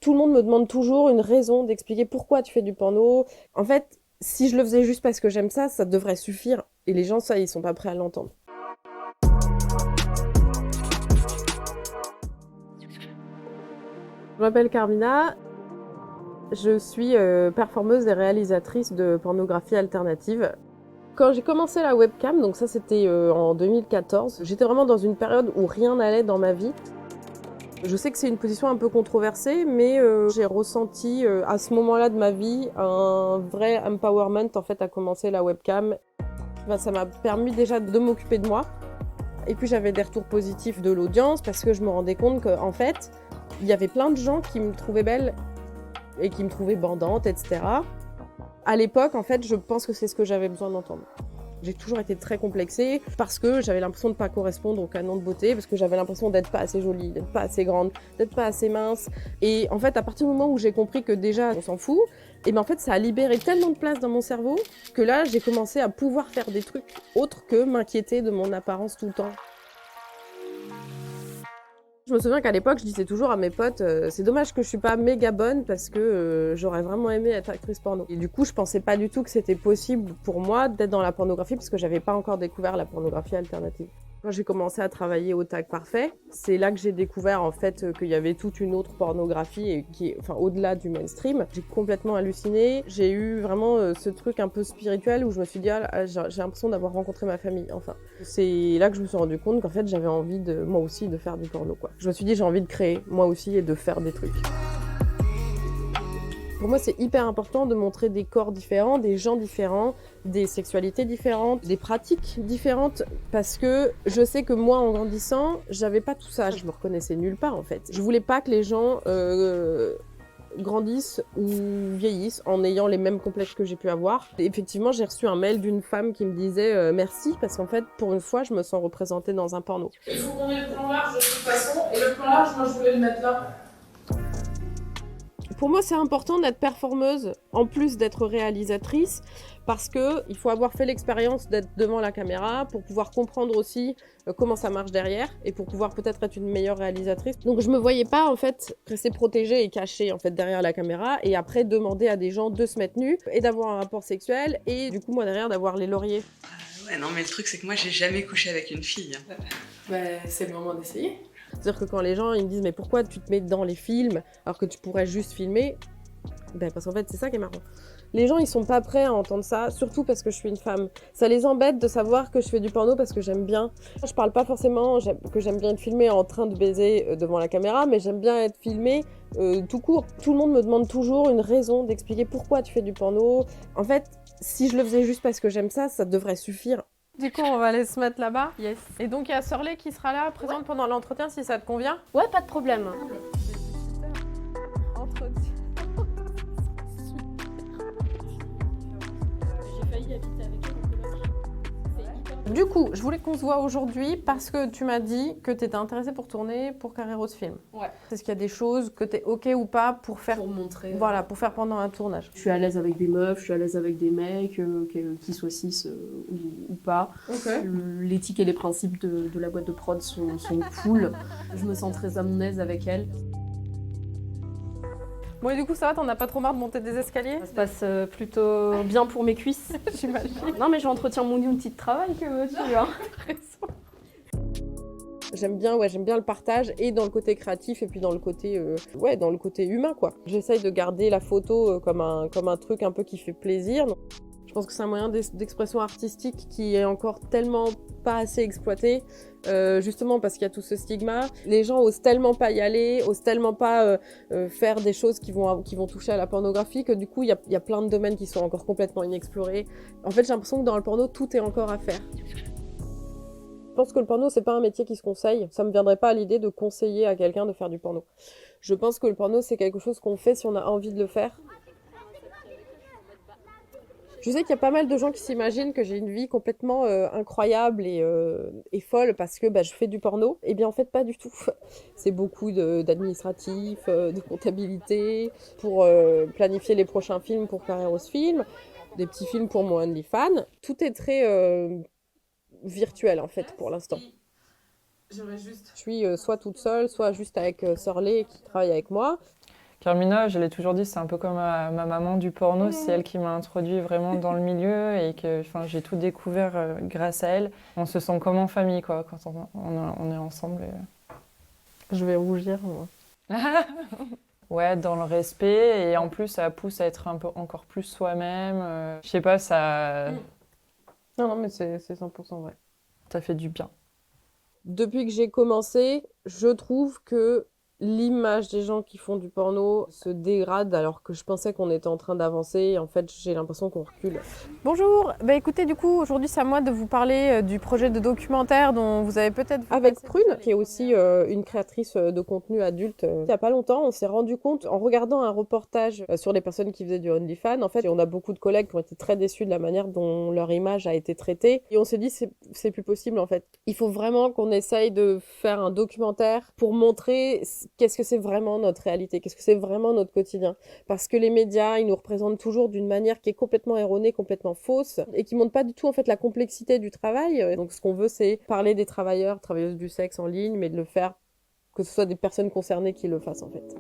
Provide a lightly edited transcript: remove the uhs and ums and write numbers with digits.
tout le monde me demande toujours une raison d'expliquer pourquoi tu fais du porno. En fait, si je le faisais juste parce que j'aime ça, ça devrait suffire. Et les gens, ça, ils sont pas prêts à l'entendre. Je m'appelle Carmina, je suis performeuse et réalisatrice de pornographie alternative. Quand j'ai commencé la webcam, donc ça c'était en 2014, j'étais vraiment dans une période où rien n'allait dans ma vie. Je sais que c'est une position un peu controversée, mais j'ai ressenti à ce moment-là de ma vie un vrai empowerment en fait à commencer la webcam. Ça m'a permis déjà de m'occuper de moi. Et puis j'avais des retours positifs de l'audience parce que je me rendais compte qu'en fait, il y avait plein de gens qui me trouvaient belle et qui me trouvaient bandante, etc. À l'époque, en fait, je pense que c'est ce que j'avais besoin d'entendre. J'ai toujours été très complexée parce que j'avais l'impression de ne pas correspondre au canon de beauté, parce que j'avais l'impression d'être pas assez jolie, d'être pas assez grande, d'être pas assez mince. Et en fait, à partir du moment où j'ai compris que déjà, on s'en fout, et ben en fait, ça a libéré tellement de place dans mon cerveau que là, j'ai commencé à pouvoir faire des trucs autres que m'inquiéter de mon apparence tout le temps. Je me souviens qu'à l'époque, je disais toujours à mes potes, c'est dommage que je suis pas méga bonne parce que j'aurais vraiment aimé être actrice porno. Et du coup, je pensais pas du tout que c'était possible pour moi d'être dans la pornographie parce que j'avais pas encore découvert la pornographie alternative. Quand j'ai commencé à travailler au Tag Parfait, c'est là que j'ai découvert en fait qu'il y avait toute une autre pornographie et qui est au-delà du mainstream. J'ai complètement halluciné. J'ai eu vraiment ce truc un peu spirituel où je me suis dit j'ai l'impression d'avoir rencontré ma famille. Enfin, c'est là que je me suis rendu compte qu'en fait j'avais envie de moi aussi de faire du porno quoi. Je me suis dit j'ai envie de créer moi aussi et de faire des trucs. Pour moi, c'est hyper important de montrer des corps différents, des gens différents, des sexualités différentes, des pratiques différentes, parce que je sais que moi, en grandissant, j'avais pas tout ça. Je me reconnaissais nulle part, en fait. Je voulais pas que les gens grandissent ou vieillissent en ayant les mêmes complexes que j'ai pu avoir. Et effectivement, j'ai reçu un mail d'une femme qui me disait merci, parce qu'en fait, pour une fois, je me sens représentée dans un porno. Il faut qu'on ait le plan large de toute façon, et le plan large, moi, je voulais le mettre là. Pour moi, c'est important d'être performeuse, en plus d'être réalisatrice, parce qu'il faut avoir fait l'expérience d'être devant la caméra pour pouvoir comprendre aussi comment ça marche derrière et pour pouvoir peut-être être une meilleure réalisatrice. Donc je me voyais pas en fait rester protégée et cachée en fait derrière la caméra et après demander à des gens de se mettre nus et d'avoir un rapport sexuel et du coup moi derrière d'avoir les lauriers. Ouais, non, mais le truc, c'est que moi, j'ai jamais couché avec une fille. C'est le moment d'essayer. C'est-à-dire que quand les gens ils me disent mais pourquoi tu te mets dans les films alors que tu pourrais juste filmer, parce qu'en fait c'est ça qui est marrant. Les gens ils sont pas prêts à entendre ça, surtout parce que je suis une femme. Ça les embête de savoir que je fais du porno parce que j'aime bien. Je parle pas forcément que j'aime bien être filmée en train de baiser devant la caméra, mais j'aime bien être filmée tout court. Tout le monde me demande toujours une raison d'expliquer pourquoi tu fais du porno. En fait, si je le faisais juste parce que j'aime ça, ça devrait suffire. Du coup, on va aller se mettre là-bas. Yes. Et donc, il y a Sorley qui sera là, présente pendant l'entretien, si ça te convient. Ouais, pas de problème. Entretien. J'ai failli habiter avec elle en coloc. Du coup, je voulais qu'on se voit aujourd'hui parce que tu m'as dit que tu étais intéressée pour tourner pour Carreros Film. Ouais. Est-ce qu'il y a des choses que tu es OK ou pas pour faire, Pour montrer. voilà, pour faire pendant un tournage? Je suis à l'aise avec des meufs, je suis à l'aise avec des mecs, qui soient cis ou pas. OK. L'éthique et les principes de la boîte de prod sont cool. Je me sens très à mon aise avec elle. Bon, et du coup, ça va, t'en as pas trop marre de monter des escaliers? Ça se passe plutôt bien pour mes cuisses. J'imagine. Non, mais j'entretiens mon outil de travail, que veux-tu, hein. J'aime bien le partage et dans le côté créatif et puis dans le côté, dans le côté humain, quoi. J'essaye de garder la photo comme un truc un peu qui fait plaisir. Je pense que c'est un moyen d'expression artistique qui est encore tellement pas assez exploité, justement parce qu'il y a tout ce stigma. Les gens osent tellement pas y aller, osent tellement pas faire des choses qui vont toucher à la pornographie que du coup il y a plein de domaines qui sont encore complètement inexplorés. En fait, j'ai l'impression que dans le porno, tout est encore à faire. Je pense que le porno, c'est pas un métier qui se conseille. Ça me viendrait pas à l'idée de conseiller à quelqu'un de faire du porno. Je pense que le porno, c'est quelque chose qu'on fait si on a envie de le faire. Je sais qu'il y a pas mal de gens qui s'imaginent que j'ai une vie complètement incroyable et folle parce que je fais du porno. Eh bien, en fait, pas du tout. C'est beaucoup d'administratif, de comptabilité, pour planifier les prochains films pour Carreros Film, des petits films pour mon OnlyFans. Tout est très virtuel, en fait, pour l'instant. J'aimerais juste... Je suis soit toute seule, soit juste avec Sorley qui travaille avec moi. Carmina, je l'ai toujours dit, c'est un peu comme ma maman du porno, c'est elle qui m'a introduit vraiment dans le milieu et que j'ai tout découvert grâce à elle. On se sent comme en famille quoi, quand on est ensemble. Je vais rougir, moi. Ouais, dans le respect et en plus ça pousse à être un peu encore plus soi-même. Je sais pas, Non, mais c'est 100% vrai. ça fait du bien. Depuis que j'ai commencé, je trouve que l'image des gens qui font du porno se dégrade alors que je pensais qu'on était en train d'avancer et en fait j'ai l'impression qu'on recule. Bonjour, écoutez, du coup, aujourd'hui c'est à moi de vous parler du projet de documentaire dont vous avez peut-être vu Avec passer Prune, qui est aussi une créatrice de contenu adulte, il y a pas longtemps, on s'est rendu compte en regardant un reportage sur les personnes qui faisaient du OnlyFans, en fait, on a beaucoup de collègues qui ont été très déçus de la manière dont leur image a été traitée et on s'est dit c'est plus possible en fait. Il faut vraiment qu'on essaye de faire un documentaire pour montrer qu'est-ce que c'est vraiment notre réalité, qu'est-ce que c'est vraiment notre quotidien. Parce que les médias, ils nous représentent toujours d'une manière qui est complètement erronée, complètement fausse, et qui montre pas du tout en fait la complexité du travail. Donc ce qu'on veut, c'est parler des travailleurs, travailleuses du sexe en ligne, mais de le faire que ce soit des personnes concernées qui le fassent en fait.